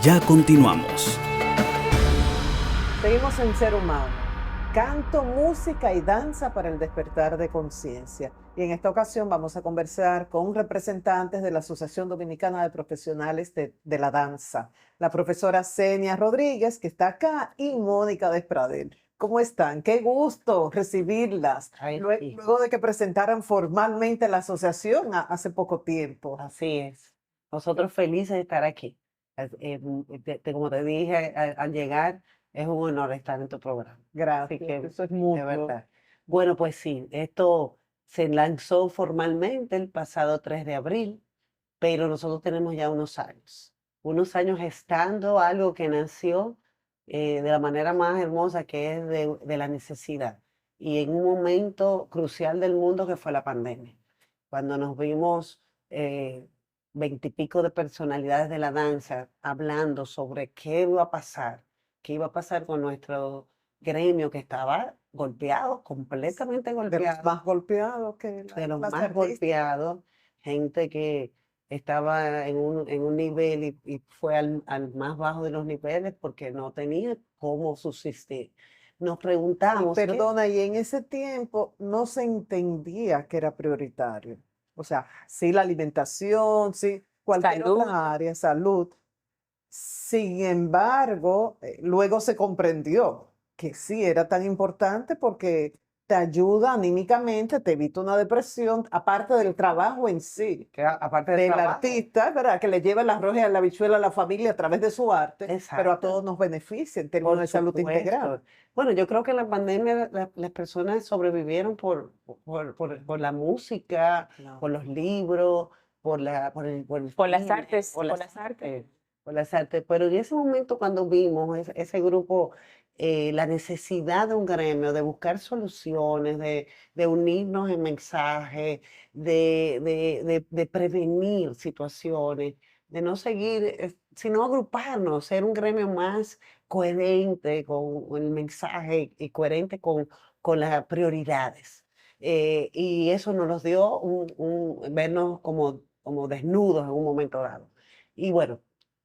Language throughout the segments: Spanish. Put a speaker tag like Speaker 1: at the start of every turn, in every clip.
Speaker 1: Ya continuamos.
Speaker 2: Seguimos en Ser Humano. Canto, música y danza para el despertar de conciencia. Y en esta ocasión vamos a conversar con representantes de la Asociación Dominicana de Profesionales de la Danza, la profesora Senia Rodríguez, que está acá, y Mónica Despradel. ¿Cómo están? Qué gusto recibirlas.
Speaker 3: Ay, sí,
Speaker 2: Luego de que presentaran formalmente la asociación hace poco tiempo.
Speaker 3: así es. Nosotros felices de estar aquí. Como te dije al llegar, es un honor estar en tu programa. Así
Speaker 2: Gracias.
Speaker 3: que,
Speaker 2: Eso es
Speaker 3: de
Speaker 2: mutuo.
Speaker 3: verdad. Bueno, pues sí, esto se lanzó formalmente el pasado 3 de abril, pero nosotros tenemos ya unos años gestando algo que nació de la manera más hermosa, que es de la necesidad, y en un momento crucial del mundo que fue la pandemia, cuando nos vimos eh, 20 y pico de personalidades de la danza hablando sobre qué iba a pasar con nuestro gremio que estaba golpeado, completamente
Speaker 2: De los
Speaker 3: golpeado,
Speaker 2: más golpeados que
Speaker 3: de los
Speaker 2: las
Speaker 3: más
Speaker 2: artistas.
Speaker 3: golpeados, gente que estaba en un nivel y fue al más bajo de los niveles porque no tenía cómo subsistir. Nos
Speaker 2: Y
Speaker 3: preguntamos
Speaker 2: perdona, y en ese tiempo no se entendía que era prioritario. O sea, sí la alimentación, sí cualquier
Speaker 4: Salud.
Speaker 2: otra área, salud. Sin embargo, luego se comprendió que sí era tan importante porque te ayuda anímicamente, te evita una depresión, aparte del trabajo en sí,
Speaker 3: que aparte del
Speaker 2: del
Speaker 3: trabajo,
Speaker 2: artista, ¿verdad? Que le lleva el arroz y la habichuela a la familia a través de su arte, pero a
Speaker 3: exacto,
Speaker 2: todos nos beneficia en términos
Speaker 3: por
Speaker 2: de salud integral.
Speaker 3: supuesto. Bueno, yo creo que en la pandemia las personas sobrevivieron por la música,
Speaker 2: Claro.
Speaker 3: por los libros, por el
Speaker 4: Por las
Speaker 3: cine,
Speaker 4: artes,
Speaker 3: por
Speaker 4: por
Speaker 3: las
Speaker 4: las artes.
Speaker 3: por las artes. Pero en ese momento cuando vimos ese grupo, la necesidad de un gremio, de buscar soluciones, de unirnos en mensaje, de prevenir situaciones, de no seguir, sino agruparnos, ser un gremio más coherente con el mensaje y coherente con las prioridades. Y eso nos los dio vernos como desnudos en un momento dado. Y bueno,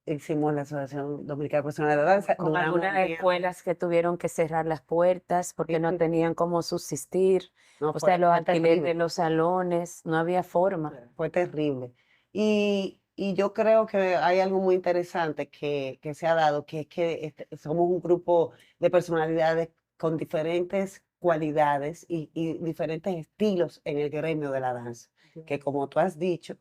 Speaker 3: hicimos la Asociación Dominicana Profesional de la Danza,
Speaker 4: Con
Speaker 3: duramos un
Speaker 4: algunas
Speaker 3: tiempo.
Speaker 4: escuelas que tuvieron que cerrar las puertas porque
Speaker 3: Sí,
Speaker 4: no
Speaker 3: sí, sí.
Speaker 4: tenían cómo subsistir.
Speaker 3: No,
Speaker 4: O sea, los
Speaker 3: fue
Speaker 4: alquileres de
Speaker 3: terrible.
Speaker 4: los salones, no había forma.
Speaker 3: Fue terrible. Y yo creo que hay algo muy interesante que se ha dado, que es que somos un grupo de personalidades con diferentes cualidades y diferentes estilos en el gremio de la danza, que como tú has dicho,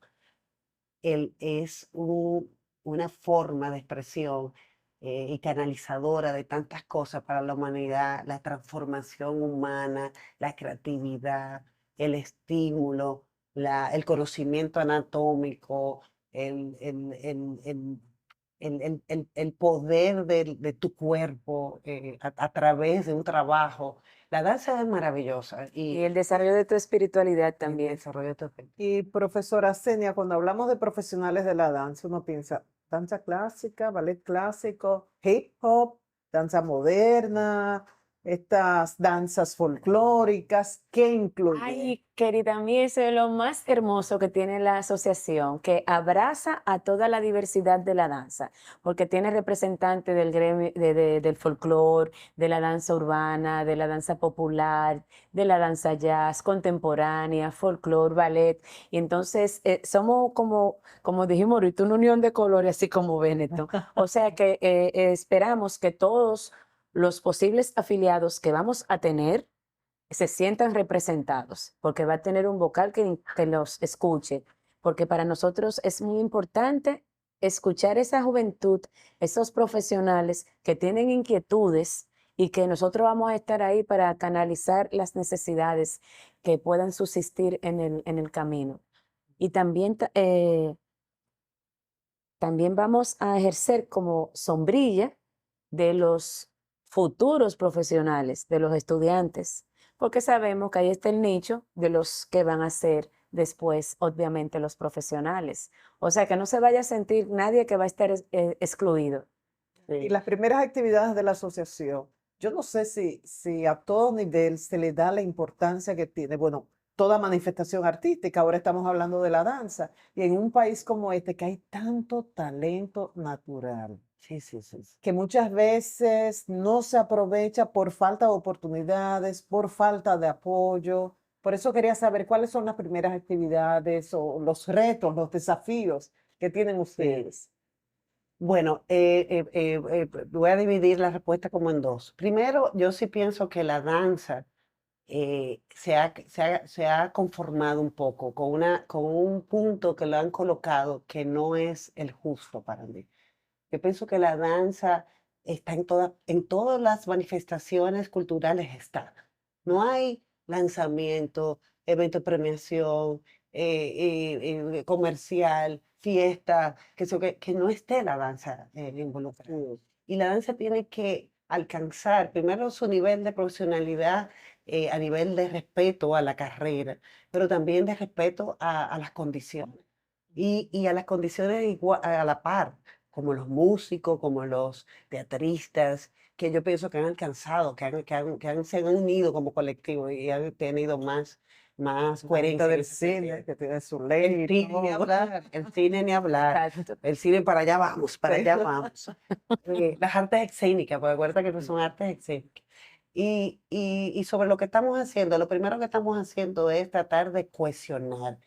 Speaker 3: él es una forma de expresión y canalizadora de tantas cosas para la humanidad, la transformación humana, la creatividad, el estímulo, el conocimiento anatómico, el, el- el- el- el poder de tu cuerpo a través de un trabajo. La danza es maravillosa
Speaker 4: Y
Speaker 3: y
Speaker 4: el desarrollo de tu espiritualidad
Speaker 3: el
Speaker 4: también.
Speaker 3: desarrollo de tu
Speaker 2: Y profesora Senia, cuando hablamos de profesionales de la danza, uno piensa danza clásica, ballet clásico, hip hop, danza moderna, estas danzas folclóricas, ¿qué incluye?
Speaker 4: Ay, querida, a mí eso es lo más hermoso que tiene la asociación, que abraza a toda la diversidad de la danza, porque tiene representantes del gremio, del folclore, de la danza urbana, de la danza popular, de la danza jazz, contemporánea, folclore, ballet, y entonces somos como dijimos ahorita, una unión de colores, así como Benetton. O sea que esperamos que todos los posibles afiliados que vamos a tener se sientan representados, porque va a tener un vocal que los escuche, porque para nosotros es muy importante escuchar esa juventud, esos profesionales que tienen inquietudes y que nosotros vamos a estar ahí para canalizar las necesidades que puedan subsistir en el camino. Y también, también vamos a ejercer como sombrilla de los futuros profesionales, de los estudiantes, porque sabemos que ahí está el nicho de los que van a ser después, obviamente, los profesionales. O sea, que no se vaya a sentir nadie que va a estar excluido.
Speaker 2: Y
Speaker 3: Sí.
Speaker 2: las primeras actividades de la asociación, yo no sé si a todo nivel se le da la importancia que tiene, bueno, toda manifestación artística, ahora estamos hablando de la danza, y en un país como este que hay tanto talento natural.
Speaker 3: Sí, sí, sí, sí.
Speaker 2: que muchas veces no se aprovecha por falta de oportunidades, por falta de apoyo. Por eso quería saber cuáles son las primeras actividades o los retos, los desafíos que tienen
Speaker 3: Sí.
Speaker 2: ustedes.
Speaker 3: Bueno, voy a dividir la respuesta como en dos. Primero, yo sí pienso que la danza se ha conformado un poco con un punto que lo han colocado que no es el justo para mí. Yo pienso que la danza está en todas las manifestaciones culturales está. No hay lanzamiento, evento de premiación, comercial, fiesta, que no esté la danza involucrada. Y la danza tiene que alcanzar primero su nivel de profesionalidad a nivel de respeto a la carrera, pero también de respeto a las condiciones. Y a las condiciones a la par como los músicos, como los teatristas, que yo pienso que han alcanzado, se han unido como colectivo y han tenido más
Speaker 2: La gente
Speaker 3: coherencia en
Speaker 2: del
Speaker 3: ese
Speaker 2: cine
Speaker 3: sentido.
Speaker 2: que tiene su ley
Speaker 3: El
Speaker 2: y
Speaker 3: cine ni
Speaker 2: todo.
Speaker 3: hablar, el cine ni hablar,
Speaker 4: Exacto.
Speaker 3: el cine para allá vamos, para
Speaker 2: Sí.
Speaker 3: allá vamos. Las artes escénicas, porque acuérdate que no son artes escénicas. Y sobre lo que estamos haciendo, lo primero que estamos haciendo es tratar de cohesionar,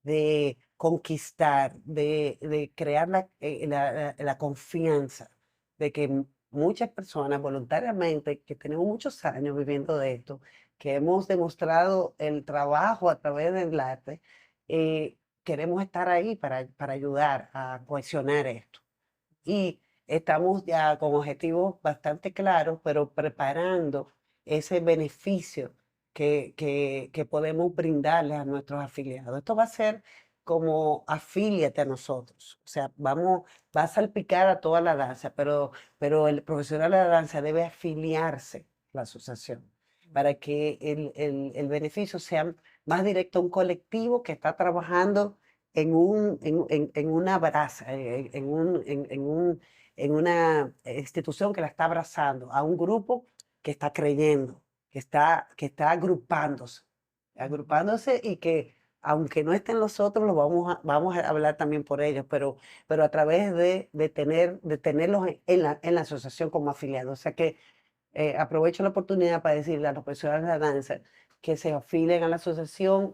Speaker 3: de conquistar, de crear la confianza de que muchas personas voluntariamente, que tenemos muchos años viviendo de esto, que hemos demostrado el trabajo a través del arte, queremos estar ahí para ayudar a cohesionar esto. Y estamos ya con objetivos bastante claros, pero preparando ese beneficio que podemos brindarles a nuestros afiliados. Esto va a ser como afíliate a nosotros. O sea, va a salpicar a toda la danza, pero el profesional de la danza debe afiliarse a la asociación para que el beneficio sea más directo a un colectivo que está trabajando en una brasa, en una institución que la está abrazando, a un grupo que está creyendo, que está agrupándose y que aunque no estén los otros, vamos a hablar también por ellos, pero a través de tenerlos en la asociación como afiliados. O sea que aprovecho la oportunidad para decirle a los profesionales de la danza que se afilien a la asociación.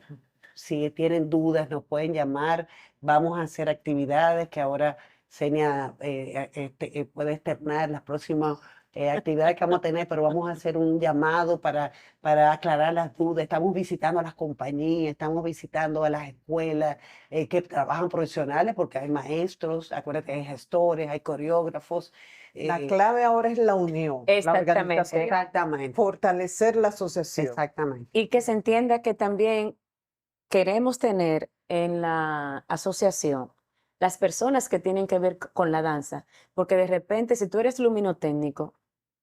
Speaker 3: Si tienen dudas, nos pueden llamar. Vamos a hacer actividades que ahora Senia puede externar las próximas actividades que vamos a tener, pero vamos a hacer un llamado para aclarar las dudas. Estamos visitando a las compañías, estamos visitando a las escuelas que trabajan profesionales, porque hay maestros, acuérdate, hay gestores, hay coreógrafos.
Speaker 2: La
Speaker 3: eh,
Speaker 2: clave ahora es la unión, la
Speaker 4: Exactamente.
Speaker 2: organización,
Speaker 3: exactamente,
Speaker 2: fortalecer la asociación.
Speaker 3: exactamente.
Speaker 4: Y que se entienda que también queremos tener en la asociación las personas que tienen que ver con la danza, porque de repente si tú eres luminotécnico,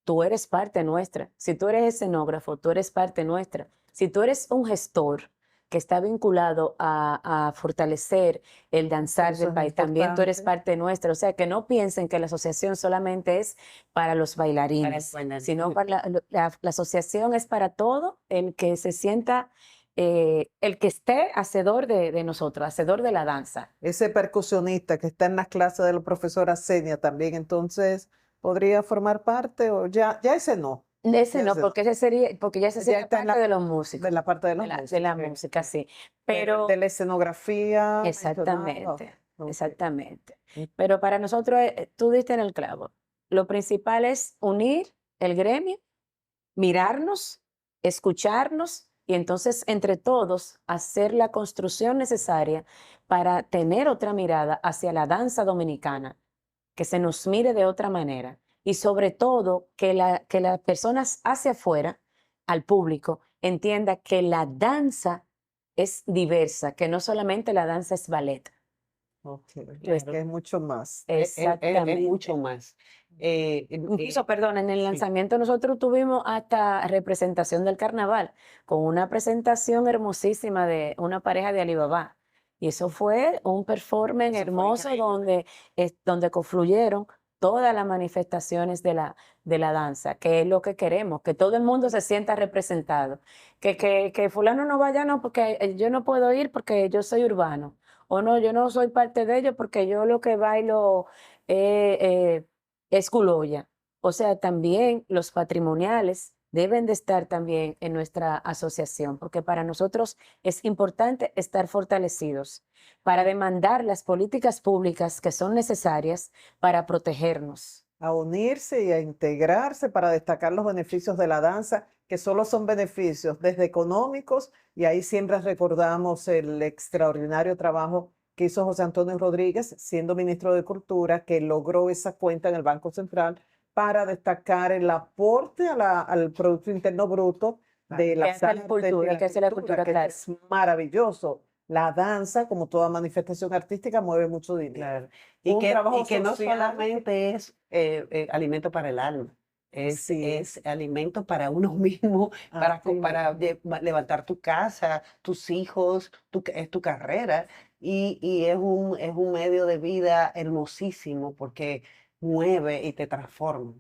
Speaker 4: tú eres parte nuestra. Si tú eres escenógrafo, tú eres parte nuestra. Si tú eres un gestor que está vinculado a fortalecer el danzar
Speaker 2: Eso
Speaker 4: del
Speaker 2: es
Speaker 4: país, también tú eres
Speaker 2: importante.
Speaker 4: parte nuestra. O sea, que no piensen que la asociación solamente es para los
Speaker 3: Para
Speaker 4: bailarines,
Speaker 3: bailar.
Speaker 4: sino para la asociación es para todo el que se sienta, el que esté hacedor de nosotros, hacedor de la danza.
Speaker 2: Ese percusionista que está en las clases de la profesora Senia también, entonces, ¿podría formar parte o ya ese no?
Speaker 4: Ese
Speaker 2: Ya
Speaker 4: no,
Speaker 2: ese no.
Speaker 4: porque porque ya ese
Speaker 2: Ya
Speaker 4: sería
Speaker 2: está en
Speaker 4: parte de los
Speaker 2: de
Speaker 4: músicos,
Speaker 2: la parte de los
Speaker 4: de la
Speaker 2: músicos. Sí.
Speaker 4: música, sí.
Speaker 2: Pero
Speaker 4: Pero
Speaker 2: de la escenografía mencionaba.
Speaker 4: exactamente,
Speaker 2: Ok.
Speaker 4: exactamente. Pero para nosotros, tú diste en el clavo. Lo principal es unir el gremio, mirarnos, escucharnos y entonces entre todos hacer la construcción necesaria para tener otra mirada hacia la danza dominicana, que se nos mire de otra manera y sobre todo que las personas hacia afuera, al público, entienda que la danza es diversa, que no solamente la danza es ballet.
Speaker 2: Ok, es
Speaker 3: Claro.
Speaker 2: que es mucho más.
Speaker 3: Es
Speaker 4: Exactamente.
Speaker 3: mucho más.
Speaker 4: Incluso, perdón, en el
Speaker 3: sí,
Speaker 4: lanzamiento nosotros tuvimos hasta representación del carnaval, con una presentación hermosísima de una pareja de Alibaba. Y eso fue un performance
Speaker 3: Eso fue
Speaker 4: hermoso
Speaker 3: increíble.
Speaker 4: donde confluyeron todas las manifestaciones de la danza, que es lo que queremos, que todo el mundo se sienta representado. Que fulano no vaya, no, porque yo no puedo ir porque yo soy urbano. O no, yo no soy parte de ello porque yo lo que bailo es Culoya. O sea, también los patrimoniales deben de estar también en nuestra asociación, porque para nosotros es importante estar fortalecidos para demandar las políticas públicas que son necesarias para protegernos.
Speaker 2: A unirse y a integrarse para destacar los beneficios de la danza, que solo son beneficios desde económicos, y ahí siempre recordamos el extraordinario trabajo que hizo José Antonio Rodríguez, siendo ministro de Cultura, que logró esa cuenta en el Banco Central para destacar el aporte al Producto Interno Bruto de
Speaker 4: Que
Speaker 2: las
Speaker 4: hace la
Speaker 2: artes y
Speaker 4: cultura, que hace la cultura,
Speaker 2: que
Speaker 4: claro.
Speaker 2: es maravilloso. La danza, como toda manifestación artística, mueve mucho dinero.
Speaker 3: Claro.
Speaker 2: Un trabajo
Speaker 3: Y que no
Speaker 2: social.
Speaker 3: solamente es alimento para el alma,
Speaker 2: Sí.
Speaker 3: es alimento para uno mismo,
Speaker 2: Así
Speaker 3: para levantar tu casa, tus hijos, es tu carrera. Y es un medio de vida hermosísimo porque mueve y te transforma.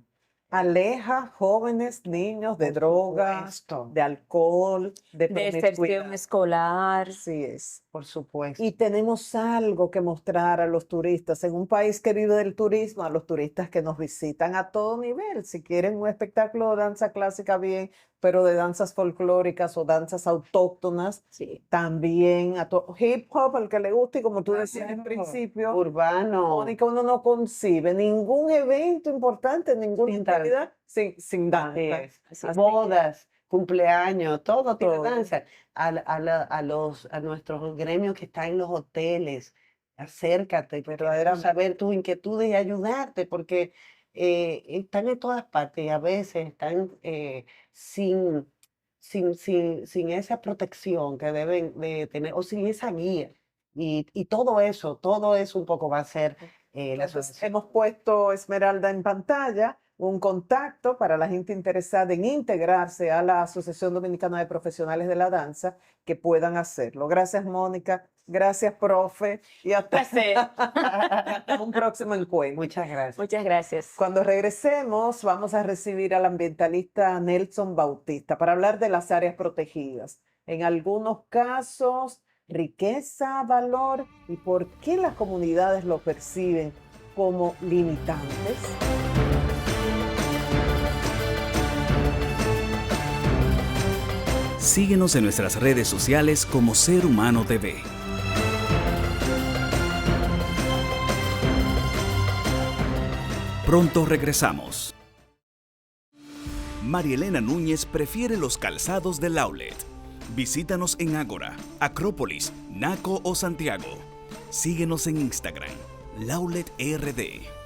Speaker 2: Aleja jóvenes, niños de
Speaker 3: Por
Speaker 2: drogas,
Speaker 3: supuesto.
Speaker 2: de alcohol, de
Speaker 4: De exerción
Speaker 2: promiscuidad.
Speaker 4: escolar.
Speaker 2: Así es.
Speaker 3: Por supuesto.
Speaker 2: Y tenemos algo que mostrar a los turistas. En un país que vive del turismo, a los turistas que nos visitan a todo nivel. Si quieren un espectáculo de danza clásica, bien, pero de danzas folclóricas o danzas autóctonas,
Speaker 4: Sí.
Speaker 2: también a hip hop, al que le guste, y como tú decías en principio,
Speaker 3: Urbano.
Speaker 2: Mónica, uno no concibe ningún evento importante, ninguna
Speaker 3: Sin danza.
Speaker 2: actividad sin danza.
Speaker 3: Así es.
Speaker 4: Así es.
Speaker 3: Bodas, cumpleaños, todo tiene
Speaker 2: Todo.
Speaker 3: danza. A nuestros gremios que están en los hoteles, acércate, queremos
Speaker 2: Verdaderamente.
Speaker 3: saber tus inquietudes y ayudarte, porque están en todas partes y a veces están sin esa protección que deben de tener, o sin esa guía. Y todo eso un poco va a ser la
Speaker 2: Entonces,
Speaker 3: asociación.
Speaker 2: hemos puesto, Esmeralda, en pantalla un contacto para la gente interesada en integrarse a la Asociación Dominicana de Profesionales de la Danza, que puedan hacerlo. Gracias, Mónica. Gracias, profe. Y
Speaker 4: Placer.
Speaker 2: hasta un próximo encuentro.
Speaker 3: Muchas gracias.
Speaker 4: Muchas gracias.
Speaker 2: Cuando regresemos, vamos a recibir al ambientalista Nelson Bautista para hablar de las áreas protegidas. En algunos casos, riqueza, valor y por qué las comunidades lo perciben como limitantes.
Speaker 1: Síguenos en nuestras redes sociales como Ser Humano TV. Pronto regresamos. María Elena Núñez prefiere los calzados del outlet. Visítanos en Ágora, Acrópolis, Naco o Santiago. Síguenos en Instagram, Laulet RD.